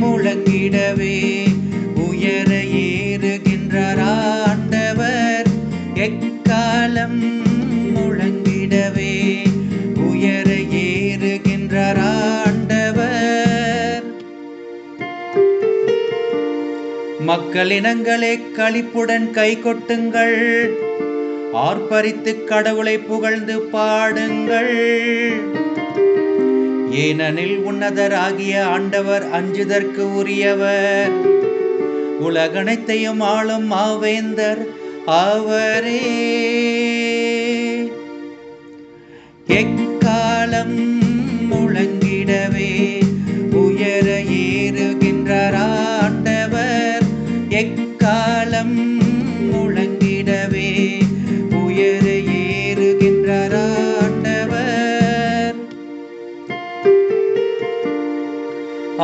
முழங்கிடவே உயர ஏறுகின்றார் ஆண்டவர். எக்காலம் முழங்கிடவே உயர ஏறுகின்றார் ஆண்டவர். மக்களினங்களே களிப்புடன் கை கொட்டுங்கள், ஆர்ப்பரித்து கடவுளை புகழ்ந்து பாடுங்கள். ஏனெனில் உன்னதராகிய ஆண்டவர் அஞ்சுதற்கு உரியவர், உலகனைத்தையும் ஆளும் மாவேந்தர் அவரே. எக்காலம் முழங்கிடவே உயர ஏறுகின்றார் ஆண்டவர். எக்காலம் முழங்கிடவே உயர ஏறுகின்றார் ஆண்டவர்.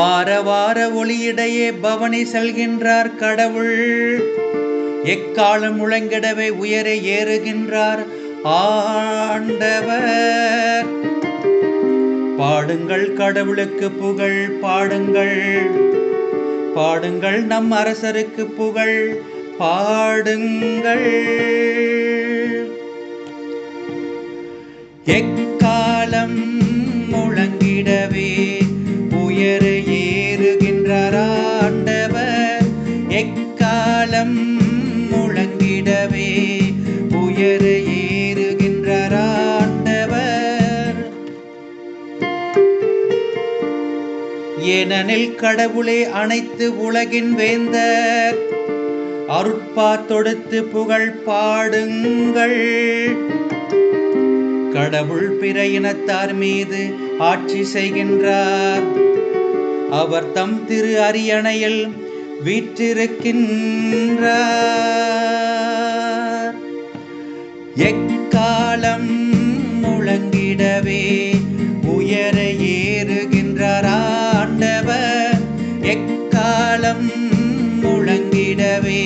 ஆரவார ஒளியிடையே பவனி செல்கின்றார் கடவுள். எக்காலம் முழங்கிடவே உயர ஏறுகின்றார் ஆண்டவர். பாடுங்கள், கடவுளுக்கு புகழ் பாடுங்கள், பாடுங்கள், நம் அரசருக்கு புகழ் பாடுங்கள். எக்காலம் முழங்கிடவே உயர ஏறுகின்றார் ஆண்டவர். எக்காலம் முழங்கிடவே உயர ஏறுகின்றார் ஆண்டவர். ஏனெனில் கடவுளே அனைத்து உலகின் வேந்தர், அருட்பா தொடுத்து புகழ் பாடுங்கள். கடவுள் பிற இனத்தார் மீது ஆட்சி செய்கின்றார், அவர் தம் திரு அரியணையில் வீற்றிருக்கின்றார். எக்காலம் முழங்கிடவே உயர ஏறுகின்றார் ஆண்டவர். எக்காலம் முழங்கிடவே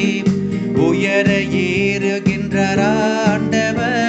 உயர ஏறுகின்றார் ஆண்டவர்.